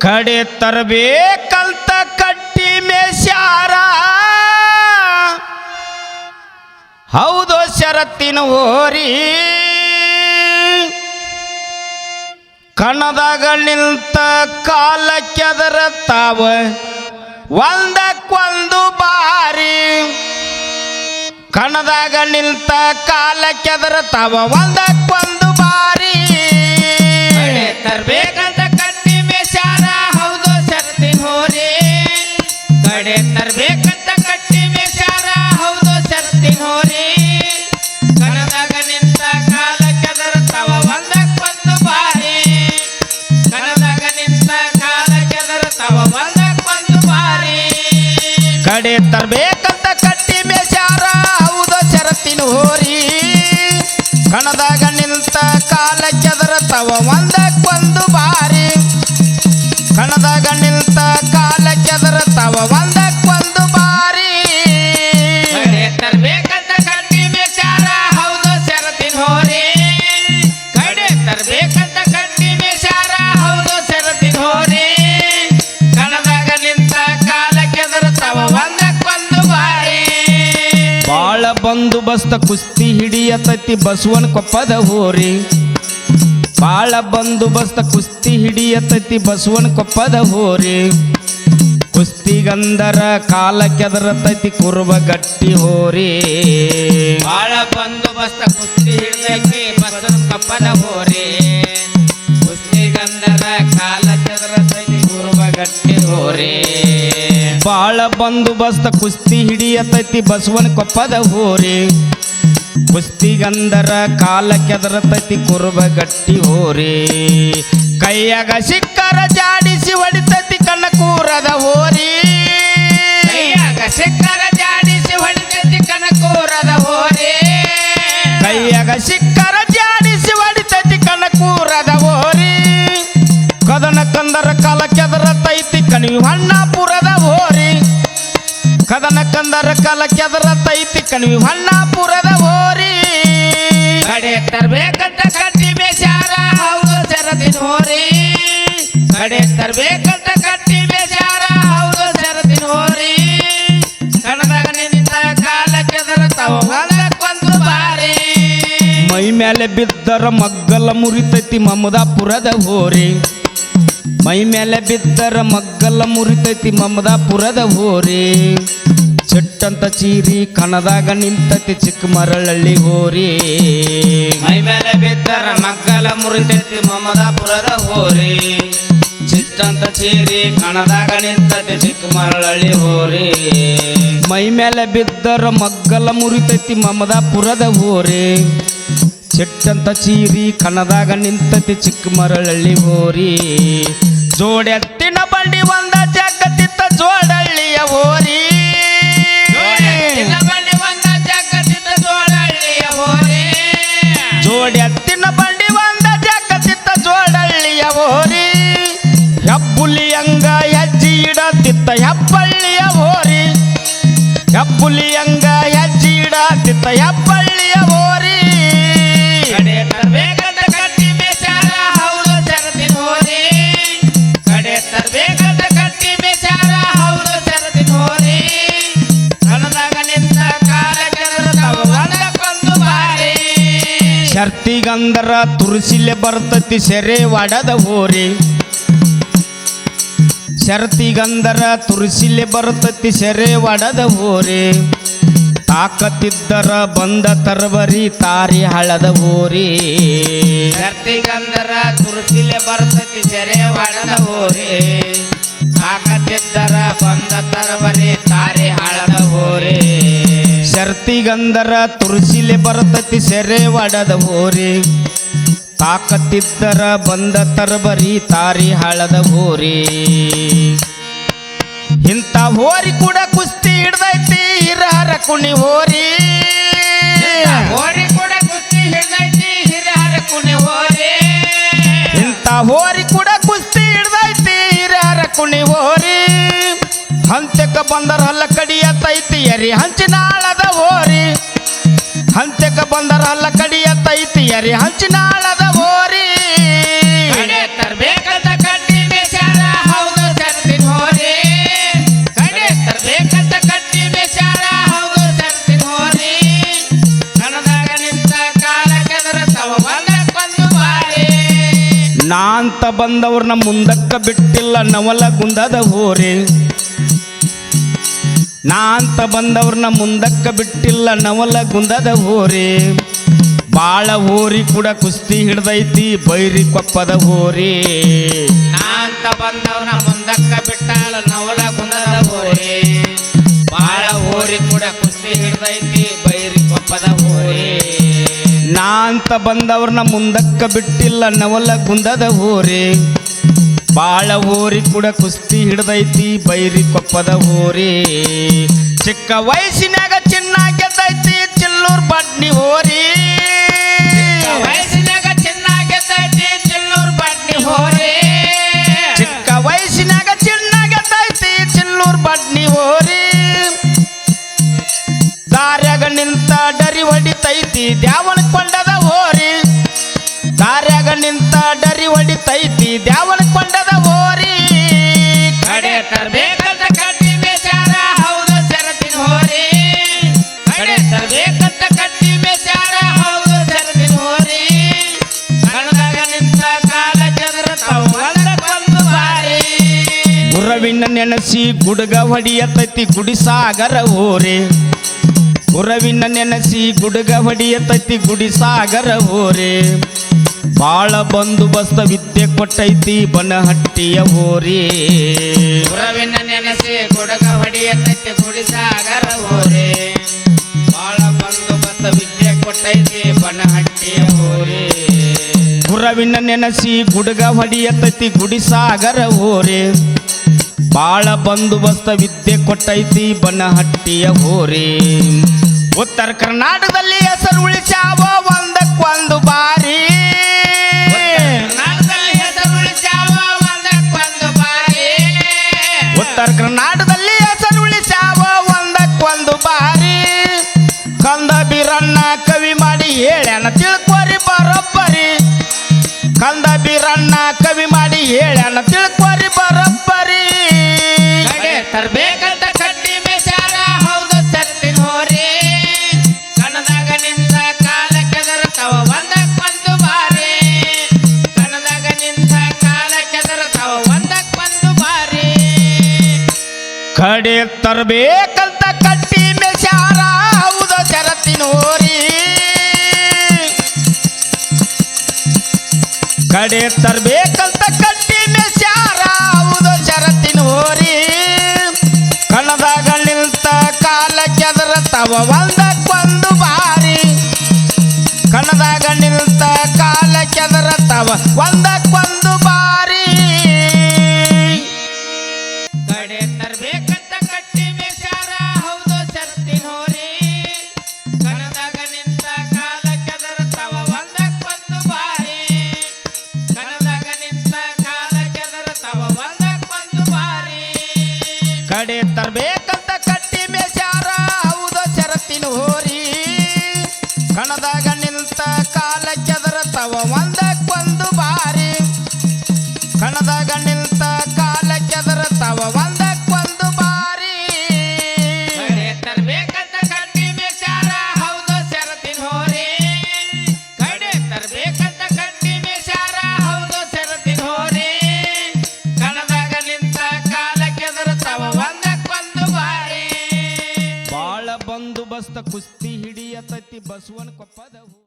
ಕಡೆ ತರಬೇಕಂತ ಕಟ್ಟಿ ಮೇಸ್ಯಾರ ಹೌದು ಶರತ್ತಿನ ಹೋರಿ ಕಣದಾಗ ನಿಂತ ಕಾಲ ಕೆದರ ತಾವ ಒಂದಕ್ಕೊಂದು ಬಾರಿ ಕಣದಾಗ ನಿಂತ ಕಾಲ ಕೆದರ ತಾವ ಒಂದಕ್ಕೊಂದು ಬಾರಿ ತರ್ಬೇಕಂತ ಕಟ್ಟಿ ಮೇಸ್ಯಾರ ಹೌದು ಶರತ್ತಿನ ಹೋರಿ ಕಡೆ ತರ್ಬೇಕಂತ ಕಟ್ಟಿ ಮೇಸ್ಯಾರ ಹೌದು ಶರತ್ತಿನ ಹೋರಿ ಕಣದಾಗ ನಿಂತ ಕಾಲ ಕೆದರ್ತಾವ ಒಂದಕ್ಕೊಂದು ಬಾರಿ ಕಣದಾಗ ನಿಂತ ಕಾಲ ಕೆದರ್ತಾವ ಒಂದಕ್ಕೊಂದು ಬಾರಿ ಕಡೆ ತರ್ಬೇಕಂತ ಕಟ್ಟಿ ಮೇಸ್ಯಾರ ಹೌದು ಶರತ್ತಿನ ಹೋರಿ ಕಣದಾಗ ನಿಂತ ಕಾಲ ಕೆದರತವ ಒಂದಕ್ಕೊಂದು ಬಾರಿ ಕಣದಾಗ ನಿಂತ ಕಾಲ ಕೆದರತವ ಒಂದಕ್ಕೊಂದು ಬಾರಿ ಕಡೆ ತರ್ಬೇಕಂತ ಕಟ್ಟಿ ಮೇಸ್ಯಾರ ಹೌದು ಶರತ್ತಿನ ಹೋರಿ ಕಡೆ ತರ್ಬೇಕಂತ ಕಟ್ಟಿ ಮೇಸ್ಯಾರ ಹೌದು ಶರತ್ತಿನ ಹೋರಿ ಕಣದಾಗ ನಿಂತ ಕಾಲ ಕೆದರ್ತಾವ ಒಂದಕ್ಕೊಂದು ಬಾರಿ ಬಾಳ ಬಂದೋಬಸ್ತ ಕುಸ್ತಿ ಹಿಡಿಯತೈತಿ ಬಸವನ ಕೊಪ್ಪದ ಹೋರಿ ಬಾಳ ಬಂದೋಬಸ್ತ ಕುಸ್ತಿ ಹಿಡಿಯತೈತಿ ಬಸವನ ಕೊಪ್ಪದ ಹೋರಿ ಕುಸ್ತಿಗಂದರ ಕಾಲ ಕೆದರತೈತಿ ಕುರುಬ ಗಟ್ಟಿ ಹೋರಿ ಬಾಳ ಬಂದೋಬಸ್ತ ಕುಸ್ತಿ ಹಿಡಿದೈತಿ ಬಸವನ ಕೊಪ್ಪದ ಹೋರಿ ಕುಸ್ತಿಗಂದರ ಕಾಲ ಕೆದರತೈತಿ ಕುರುಬ ಗಟ್ಟಿ ಹೋರಿ ಬಾಳ ಬಂದೋಬಸ್ತ ಕುಸ್ತಿ ಹಿಡಿಯತೈತಿ ಬಸವನ ಕೊಪ್ಪದ ಹೋರಿ ಕುಸ್ತಿಗಂದರ ಕಾಲ ಕೆದರತೈತಿ ಕುರುಬ ಗಟ್ಟಿ ಹೋರಿ ಕೈಯಾಗ ಸಿಕ್ಕರ ಜಾಡಿಸಿ ಹೊಡಿತೈತಿ ಕನಕೂರದ ಹೋರಿ ಕೈಯಾಗ ಸಿಕ್ಕರ ಜಾಡಿಸಿ ಹೊಡಿತೈತಿ ಕನಕೂರದ ಹೋರಿ ಕೈಯಾಗ ಸಿಕ್ಕರ ಜಾಡಿಸಿ ಹೊಡಿತೈತಿ ಕನಕೂರದ ಹೋರಿ ಕದನ ಕಂದರ ಕಾಲ ಕೆದರತೈತಿ ಕಣಿವಿ ಹೊನ್ನಾಪುರದ ಹೋರಿ ಕದನ ಕಂದರ ಕಾಲ ಕೆದರತೈತಿ ಕಣಿವಿ ಹೊನ್ನಾಪುರದ ಹೋರಿ ಕಡೆ ತರ್ಬೇಕಂತ ಕಟ್ಟಿ ಮೇಸ್ಯಾರ ಹೌದು ಶರತ್ತಿನ ಹೋರಿ ಕಡೆ ತರ್ಬೇಕಂತ ಕಟ್ಟಿ ಮೇಸ್ಯಾರ ಹೌದು ಶರತ್ತಿನ ಹೋರಿ ಕಣದಾಗ ನಿಂತ ಕಾಲ ಕೆದರ್ತಾವ ಒಂದಕ್ಕೊಂದು ಬಾರಿ ಮೈ ಮೇಲೆ ಬಿದ್ದರ ಮಗ್ಗಲ ಮುರಿತೈತಿ ಮಮದಾಪುರದ ಹೋರಿ ಮೈ ಮೇಲೆ ಬಿದ್ದರ ಮಗ್ಗಲ ಮುರಿತೈತಿ ಮಮದಾಪುರದ ಹೋರಿ ಚಿಟ್ಟಂತ ಚೀರಿ ಕಣದಾಗ ನಿಂತತಿ ಚಿಕ್ಕ ಮರಳಳ್ಳಿ ಹೋರಿ ಮೈ ಮೇಲೆ ಬಿದ್ದರ ಮಗ್ಗಲ ಮುರಿತೈತಿ ಮಮದಾಪುರದ ಹೋರಿ ಚಿಟ್ಟಂತ ಚೀರಿ ಕಣದಾಗ ನಿಂತತಿ ಚಿಕ್ಕ ಮರಳಳ್ಳಿ ಹೋರಿ ಮೈ ಮೇಲೆ ಬಿದ್ದರ ಮಗ್ಗಲ ಮುರಿತೈತಿ ಮಮದಾಪುರದ ಹೋರಿ ಚಿಟ್ಟಂತ ಚೀರಿ ಕಣದಾಗ ನಿಂತತಿ ಚಿಕ್ಕ ಮರಳಳ್ಳಿ ಹೋರಿ ಜೋಡೆತ್ತಿನ ಬಂಡಿ ಒಂದ ಜಗತ್ತಿತ್ತ ಜೋಡಳ್ಳಿಯ ಹೋರಿ ಜೋಡೆತ್ತಿನ ಬಂಡಿ ಒಂದ ಜಗತ್ತಿತ್ತ ಜೋಡಳ್ಳಿಯ ಹೋರಿ ಹೆಬ್ಬುಲಿಯಂಗ ಹೆಜ್ಜಿ ಇಡತಿತ್ತ ಹೆಬ್ಬಳ್ಳಿಯ ಹೋರಿ ಹೆಬ್ಬುಲಿಯಂಗ ಹೆಜ್ಜಿ ಇಡತಿತ್ತ ಹೆಬ್ಬಳ್ಳಿಯ ಹೋರಿ ಕಡೆ ತರ್ಬೇಕಂತ ಕಟ್ಟಿ ಮೇಸ್ಯಾರ ಹೌದು ಶರತ್ತಿನ ಹೋರಿ ಕಡೆ ತರ್ಬೇಕಂತ ಕಟ್ಟಿ ಮೇಸ್ಯಾರ ಹೌದು ಶರತ್ತಿನ ಹೋರಿ ಕಣದಾಗ ನಿಂತ ಕಾಲ ಕೆದರ್ತಾವ ಒಂದಕ್ಕೊಂದು ಬಾರಿ ಶರ್ತಿಗಂದರ ತುಳಸಿಲೆ ಬರ್ತತಿ ಸೆರೆ ವಾಡದ ಹೋರಿ ಶರ್ತಿಗಂದರ ತುಳಸಿಲೆ ಬರ್ತತಿ ಸೆರೆ ವಾಡದ ಹೋರಿ ತಾಕತ್ತಿದ್ದರ ಬಂದ ತರಬರಿ ತಾರಿ ಹಳದ ಹೋರಿ ಶರ್ತಿಗಂದರ ತುಳಸಿಲೆ ಬರ್ತತಿ ಸೆರೆ ವಾಡದ ಹೋರಿ ತಾಕತ್ತಿದ್ದರ ಬಂದ ತರಬರಿ ತಾರಿ ಹಳದ ಹೋರಿ ಶರ್ತಿಗಂದರ ತುಳಸಿಲೆ ಬರ್ತತಿ ಸೆರೆ ವಾಡದ ಹೋರಿ ತಾಕತ್ತಿದ್ದರ ಬಂದ ತರಬರಿ ತಾರಿ ಹಳದ ಹೋರಿ ಇಂಥ ಹೋರಿ ಕೂಡ ಕುಸ್ತಿ ಹಿಡ್ದೈತಿ ಹಿರಹರ ಕುಣಿ ಹೋರಿ ಹೋರಿ ಕೂಡ ಕುಸ್ತಿ ಹಿಡ್ದೈತಿ ಹಿರಹರ ಕುಣಿ ಹೋರಿ ಇಂಥ ಹೋರಿ ಕೂಡ ಕುಸ್ತಿ ಹಿಡ್ದೈತಿ ಹಿರಹರ ಕುಣಿ ಹೋರಿ ಹಂತಕ ಬಂದರ ಹಲ್ಲ ಕಡಿಯತೈತಿ ಎರಿ ಹಂಚಿನಾಳದ ಹೋರಿ ಹಂತಕ ಬಂದರ ಹಲ್ಲ ಕಡಿಯತೈತಿ ಎರಿ ಹಂಚಿನಾಳದ ಹೋರಿ ಕಡೆ ತರ್ಬೇಕಂತ ಕಟ್ಟಿ ಮೇಸ್ಯಾರ ಅಂತ ಬಂದವ್ರನ್ನ ಮುಂದಕ್ಕ ಬಿಟ್ಟಿಲ್ಲ ನವಲಗುಂದದ ಹೋರಿ. ನಾ ಅಂತ ಬಂದವ್ರನ್ನ ಮುಂದಕ್ಕ ಬಿಟ್ಟಿಲ್ಲ ನವಲಗುಂದದ ಹೋರಿ. ಬಾಳ ಹೋರಿ ಕೂಡ ಕುಸ್ತಿ ಹಿಡ್ದೈತಿ ಬೈರಿ ಕೊಪ್ಪದ ಹೋರಿ. ನಾ ಅಂತ ಬಂದವ್ನ ಮುಂದಕ್ಕ ಬಿಟ್ಟಾಳ ನವಲಗುಂದದ ಹೋರಿ. ಬಾಳ ಹೋರಿ ಕೂಡ ಕುಸ್ತಿ ಹಿಡ್ದೈತಿ ಬೈರಿ ಕೊಪ್ಪದ ಹೋರಿ. ನಾ ಅಂತ ಬಂದವ್ರನ್ನ ಮುಂದಕ್ಕ ಬಿಟ್ಟಿಲ್ಲ ನವಲಗುಂದದ ಹೋರಿ. ಬಾಳ ಹೋರಿ ಕೂಡ ಕುಸ್ತಿ ಹಿಡ್ದೈತಿ ಬೈರಿ ಕೊಪ್ಪದ ಹೋರಿ. ಚಿಕ್ಕ ವಯಸ್ಸಿನಾಗ ಚಿನ್ನ ಗೆದ್ದೈತಿ ಚಿಲ್ಲೂರ್ ಬಡ್ನಿ ಹೋರಿ. ವಯಸ್ಸಿನಾಗ ಚಿನ್ನ ಗೆದ್ದೈತಿ ಚಿಲ್ಲೂರ್ ಬಡ್ನಿ ಹೋರಿ. ಚಿಕ್ಕ ವಯಸ್ಸಿನಾಗ ಚಿನ್ನ ಗೆದ್ದೈತಿ ಚಿಲ್ಲೂರ್ ಬಡ್ನಿ ಹೋರಿ. ದಾರ್ಯಾಗ ನಿಂತ ಡರಿ ಹೊಡಿತೈತಿ ದ್ಯಾವಣ ಕೊಂಡದ ಹೋರಿ. ದಾರ್ಯಾಗ ನಿಂತ ಡರಿ ಹೊಡಿತೈತಿ ದ್ಯಾವಣ ಕೊಂಡದ ಹೋರಿ. ಕಡೆ ತರ್ಬೇಕಂತ ಕಟ್ಟಿ ಬೇಚಾರ ಹೌದು ಸರತಿನ ಹೋರಿ. ಕಡೆ ತರ್ಬೇಕಂತ ಕಟ್ಟಿ ಬೇಚಾರ ಹೌದು ಸರತಿನ ಹೋರಿ. ಕಣದಾಗ ನಿಂತ ಕಾಲ ಚದರತಾವ ಒಂದಕ್ಕೊಂದು ಬಾರಿ. ಗುರವಿನ ನೆನಸಿ ಗುಡುಗ ಹೊಡಿಯತೈತಿ ಗುಡಿಸಾಗರ ಹೋರಿ. ಗುರವಿನ ನೆನಸಿ ಗುಡುಗ ಹೊಡಿಯತೈತಿ ಗುಡಿಸಾಗರ ಹೋರಿ. ಬಾಳ ಬಂದೋಬಸ್ತ ವಿದ್ಯೆ ಕೊಟ್ಟೈತಿ ಬನಹಟ್ಟಿಯ ಹೋರಿ. ಗುರವಿನ ನೆನಸಿ ಗುಡುಗ ಹೊಡಿಯತೈತಿ ಗುಡಿಸಾಗರ ಹೋರಿ. ಬಾಳ ಬಂದೋಬಸ್ತ ವಿದ್ಯೆ ಕೊಟ್ಟೈತಿ ಬನಹಟ್ಟಿಯ ಹೋರಿ. ಗುರವಿನ ನೆನಸಿ ಗುಡುಗ ಹೊಡಿಯತೈತಿ ಗುಡಿಸಾಗರ ಹೋರಿ. ಬಾಳ ಬಂದೋಬಸ್ತ ವಿದ್ಯೆ ಕೊಟ್ಟೈತಿ ಬನಹಟ್ಟಿಯ ಹೋರಿ. ಉತ್ತರ ಕರ್ನಾಟಕದಲ್ಲಿ ಹೆಸರು ಉಳಿಸ್ಯಾವ ಒಂದಕ್ಕೊಂದು ಬಾರಿ. ಕರ್ನಾಟಕದಲ್ಲಿ ಹೆಸರು ಉಳಿಸ್ಯಾವ ಒಂದಕ್ಕೊಂದು ಬಾರಿ. ಉತ್ತರ ಕರ್ನಾಟಕದಲ್ಲಿ ಹೆಸರು ಉಳಿಸ್ಯಾವ ಒಂದಕ್ಕೊಂದು ಬಾರಿ. ಕಂದ ಬೀರಣ್ಣ ಕವಿ ಮಾಡಿ ಹೇಳ್ಯಾನ ತಿಳ್ಕೋರಿ ಬರೋಬ್ಬರಿ. ಕಂದ ಬೀರಣ್ಣ ಕವಿ ಮಾಡಿ ಹೇಳ್ಯಾನ ತಿಳ್ಕೋರಿ ಬರೋಬ್ಬರಿ. ಕಡೆ ತರ್ಬೇಕಂತ ಕಟ್ಟಿ ಬೇಚಾರ ಹೌದು ಸತ್ತಿನ ಹೋರಿ. ಕಣದಾಗ ನಿಂತ ಕಾಲ ಕೆದರತಾವ ಒಂದಕ್ಕೊಂದು ಬಾರಿ. ಕಣದಾಗ ನಿಂತ ಕಾಲ ಕೆದರತಾವ ಒಂದಕ್ಕೊಂದು ಬಾರಿ. ಕಡೆ ತರಬೇಕಂತ ಕಟ್ಟಿ ಮೆಸಾರ ಹೌದು ಶರತ್ತಿನ ಹೋರಿ. ಕಡೆ ತರಬೇಕಂತ ಕಟ್ಟಿ ಮೆಸಾರ ಹೌದು ಶರತ್ತಿನ ಹೋರಿ. ಕಣದಾಗ ನಿಂತ ಕಾಲ ಕೆದರತಾವ ಒಂದಕ್ಕೊಂದು ಬಾರಿ. ಕಣದಾಗ ನಿಂತ ಕಾಲ ಕೆದರತಾವ ಒಂದಕ್ಕೊಂದು ಬಾರಿ. ಕಡೆ ತರ್ಬೇಕಂತ ಕಟ್ಟಿ ಬೇಚಾರ ಹೌದು ಸತ್ತಿನ ಹೋರಿ. ಕಣದಾಗ ನಿಂತ ಕಾಲ ಕೆದರತಾವ ಒಂದಕ್ಕೊಂದು ಬಾರಿ. ಕಣದಾಗ ನಿಂತ ಕಾಲ ಕೆದರತಾವ ಒಂದಕ್ಕೊಂದು ಬಾರಿ. ಕಡೆ ತರಬೇಕಂತ ಕಟ್ಟಿ ಮೇಸಾರ ಹೌದು ಶರತ್ತಿನ ಹೋರಿ. ಕಣದಾಗ ನಿಂತ ಕಾಲ ಕೆದರತಾವ ಒಂದಕ್ಕೊಂದು ಬಾರಿ. ಕಣದಾಗ ನಿಂತ ಕಾಲ ಕೆದರತಾವ ಒಂದಕ್ಕೊಂದು ಬಾರಿ. ಕಡೆ ತರ್ಬೇಕಂತ ಕಟ್ಟಿ ಬೇಚಾರ ಹೌದು ಸರತಿನ ಹೋರಿ. ಕಡೆ ತರ್ಬೇಕಂತ ಕಟ್ಟಿ ಬೇಚಾರ ಹೌದು ಸರತಿನ ಹೋರಿ. ಕಣದಾಗ ನಿಂತ ಕಾಲ ಕೆದರತಾವ ಒಂದಕ್ಕೊಂದು ಬಾರಿ. ಬಾಳ ಬಂದೋಬಸ್ತ ಕುಸ್ತಿ ಹಿಡಿಯತೈತಿ ಬಸವನ ಕೊಪ್ಪದ